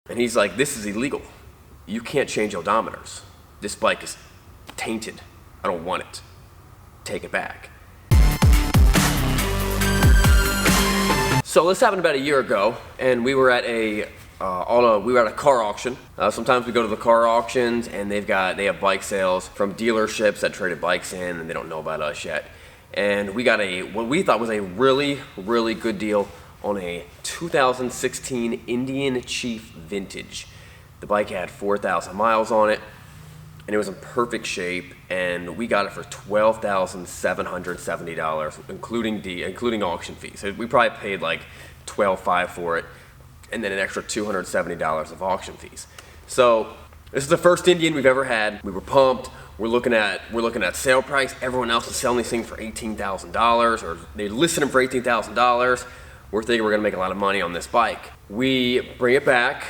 And he's like, this is illegal. You can't change odometers. This bike is tainted. I don't want it. Take it back. So this happened about a year ago, and we were at a car auction. Sometimes we go to the car auctions, and they have bike sales from dealerships that traded bikes in, and they don't know about us yet. And we got what we thought was a really, really good deal on a 2016 Indian Chief Vintage. The bike had 4,000 miles on it, and it was in perfect shape, and we got it for $12,770, including auction fees. So we probably paid like $12,500 for it, and then an extra $270 of auction fees. So this is the first Indian we've ever had. We were pumped. We're looking at sale price. Everyone else is selling these things for $18,000, or they listed them for $18,000. We're thinking we're gonna make a lot of money on this bike. We bring it back.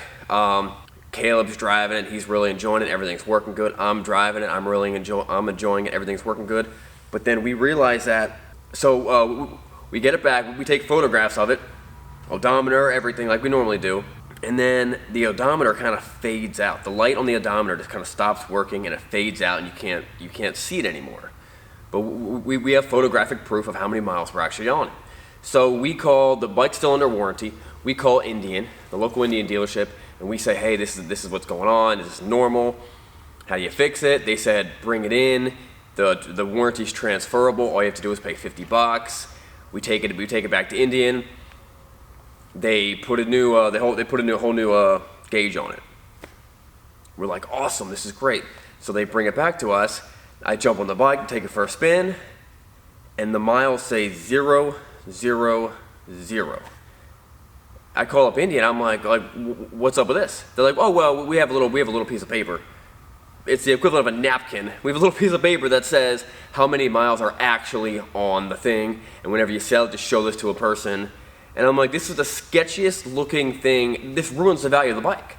Caleb's driving it. He's really enjoying it. Everything's working good. I'm driving it. I'm enjoying it. Everything's working good. But then we realize that. So we get it back. We take photographs of it, odometer, everything like we normally do. And then the odometer kind of fades out. The light on the odometer just kind of stops working, and it fades out, and you can't see it anymore. But we have photographic proof of how many miles we're actually on it. So we call, the bike's still under warranty. We call Indian, the local Indian dealership, and we say, hey, this is what's going on. This is normal. How do you fix it? They said, bring it in. The warranty's transferable. All you have to do is pay $50. We take it back to Indian. They put a whole new gauge on it. We're like, awesome, this is great. So they bring it back to us. I jump on the bike and take it for a spin, and the miles say 0, 0, 0. I call up Indian. I'm like, what's up with this? They're like, oh well, we have a little piece of paper. It's the equivalent of a napkin. We have a little piece of paper that says how many miles are actually on the thing, and whenever you sell it, just show this to a person. And I'm like, this is the sketchiest looking thing. This ruins the value of the bike.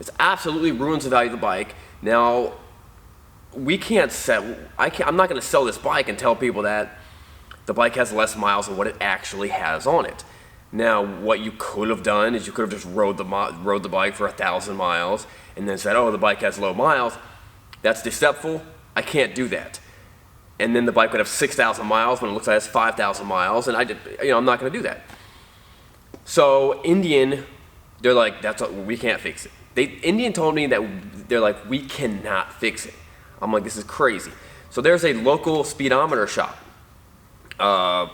It absolutely ruins the value of the bike. Now, we can't sell. I'm not going to sell this bike and tell people that the bike has less miles than what it actually has on it. Now, what you could have done is you could have just rode the bike for 1,000 miles and then said, oh, the bike has low miles. That's deceptive. I can't do that. And then the bike would have 6,000 miles when it looks like it has 5,000 miles, and I'm not going to do that. So Indian, they're like, we can't fix it. Indian told me that they're like, we cannot fix it. I'm like, this is crazy. So there's a local speedometer shop, 5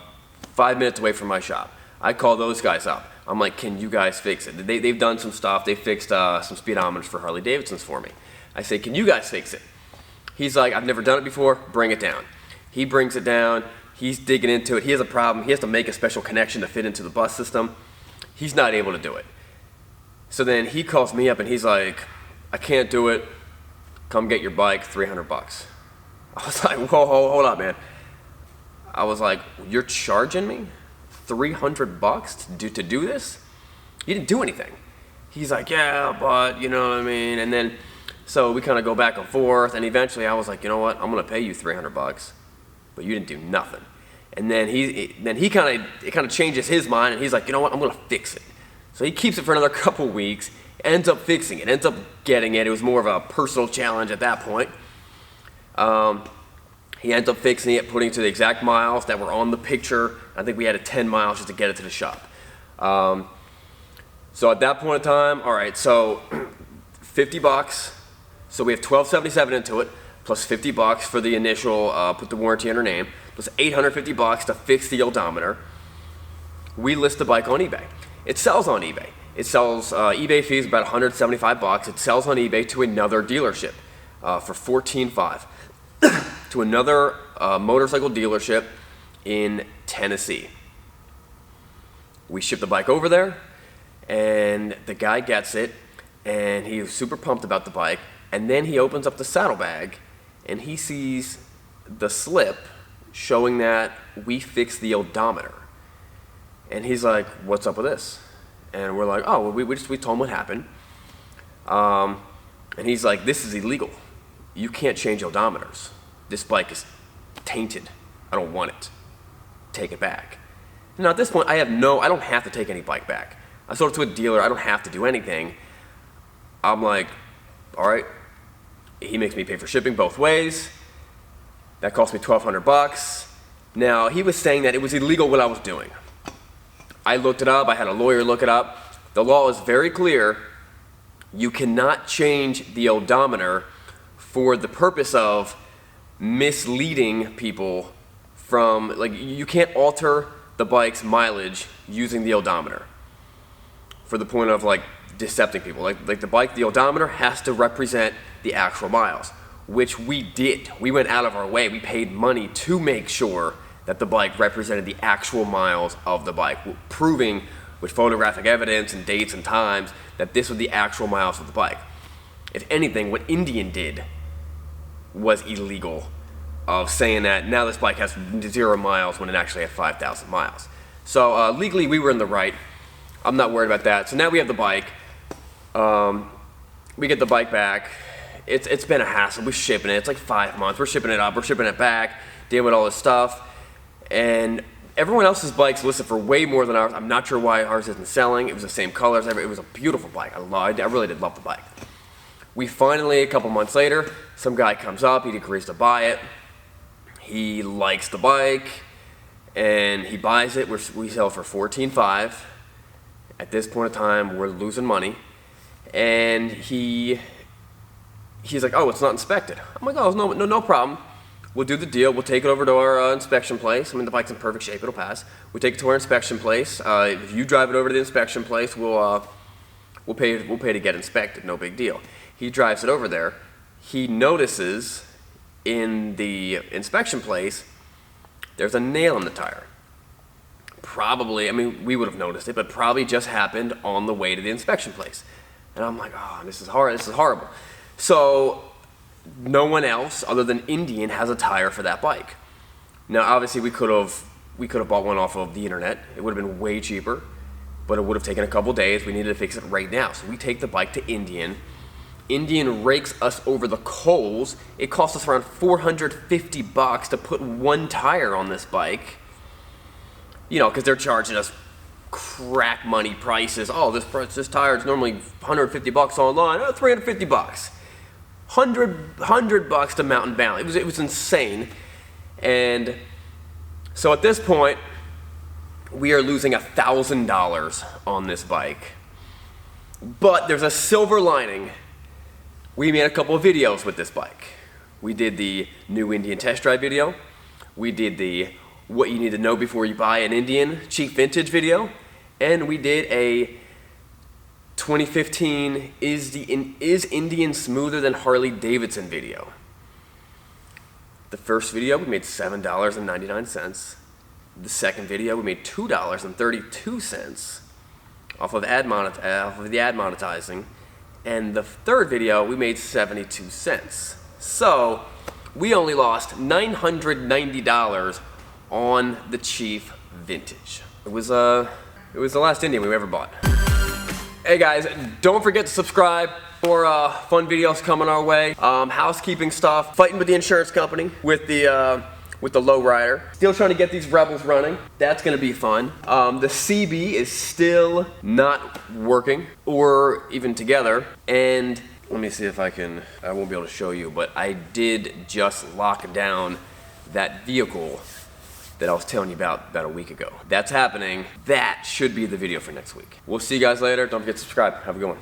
minutes away from my shop. I call those guys up. I'm like, can you guys fix it? They've done some stuff. They fixed some speedometers for Harley Davidsons for me. I say, can you guys fix it? He's like, I've never done it before. Bring it down. He brings it down. He's digging into it. He has a problem. He has to make a special connection to fit into the bus system. He's not able to do it. So then he calls me up and he's like, I can't do it. Come get your bike, $300. I was like, whoa, hold up, man. I was like, you're charging me $300 to do this? You didn't do anything. He's like, yeah, but you know what I mean? And then, so we kind of go back and forth, and eventually I was like, you know what? I'm gonna pay you $300, but you didn't do nothing. And then he kind of changes his mind, and he's like, you know what? I'm gonna fix it. So he keeps it for another couple weeks, ends up fixing it, ends up getting it. It was more of a personal challenge at that point. He ends up fixing it, putting it to the exact miles that were on the picture. I think we had 10 miles just to get it to the shop. So at that point in time, all right, so $50. So we have $1,277 into it, plus $50 for the initial, put the warranty in her name, plus $850 to fix the odometer. We list the bike on eBay. It sells on eBay. It sells, eBay fees about $175. It sells on eBay to another dealership for $14,500. To another motorcycle dealership in Tennessee. We ship the bike over there, and the guy gets it, and he was super pumped about the bike, and then he opens up the saddlebag, and he sees the slip showing that we fixed the odometer. And he's like, what's up with this? And we're like, oh, well, we told him what happened. And he's like, this is illegal. You can't change odometers. This bike is tainted. I don't want it. Take it back. Now at this point, I don't have to take any bike back. I sold it to a dealer. I don't have to do anything. I'm like, all right. He makes me pay for shipping both ways. That cost me $1,200. Now, he was saying that it was illegal what I was doing. I looked it up. I had a lawyer look it up. The law is very clear. You cannot change the odometer for the purpose of misleading people from, like, you can't alter the bike's mileage using the odometer for the point of, like, decepting people. Like the bike, the odometer has to represent the actual miles, which we did. We went out of our way. We paid money to make sure that the bike represented the actual miles of the bike, proving with photographic evidence and dates and times that this was the actual miles of the bike. If anything, what Indian did was illegal, of saying that now this bike has 0 miles when it actually had 5,000 miles. So legally we were in the right. I'm not worried about that. So now we have the bike. We get the bike back. It's been a hassle. We're shipping it. It's like 5 months. We're shipping it up. We're shipping it back. Dealing with all this stuff. And everyone else's bike's listed for way more than ours. I'm not sure why ours isn't selling. It was the same colors. It was a beautiful bike. I really did love the bike. We finally, a couple months later, some guy comes up. He agrees to buy it. He likes the bike, and he buys it. We sell it for $14,500. At this point in time, we're losing money. And he's like, oh, it's not inspected. I'm like, oh, no problem. We'll do the deal. We'll take it over to our inspection place. I mean, the bike's in perfect shape. It'll pass. We take it to our inspection place. If you drive it over to the inspection place, we'll pay to get inspected. No big deal. He drives it over there. He notices in the inspection place there's a nail in the tire. Probably, I mean, we would have noticed it, but probably just happened on the way to the inspection place. And I'm like, oh, this is horrible. So no one else other than Indian has a tire for that bike. Now, obviously, we could have bought one off of the internet. It would have been way cheaper, but it would have taken a couple days. We needed to fix it right now. So we take the bike to Indian. Indian rakes us over the coals. It cost us around $450 to put one tire on this bike. You know, because they're charging us crack money prices. Oh, this tire is normally $150 online. Oh, $350. $100 to Mountain Valley. It was insane. And so at this point, we are losing $1,000 on this bike. But there's a silver lining. We made a couple of videos with this bike. We did the new Indian test drive video. We did the what you need to know before you buy an Indian cheap vintage video. And we did a 2015 is Indian smoother than Harley Davidson video. The first video we made $7.99. The second video we made $2.32 off of the ad monetizing. And the third video we made 72 cents. So we only lost $990 on the Chief Vintage. It was the last Indian we ever bought. Hey guys, don't forget to subscribe for fun videos coming our way. Housekeeping stuff, fighting with the insurance company with the lowrider. Still trying to get these Rebels running. That's gonna be fun. The CB is still not working or even together. And let me see if I won't be able to show you, but I did just lock down that vehicle that I was telling you about a week ago. That's happening. That should be the video for next week. We'll see you guys later. Don't forget to subscribe. Have a good one.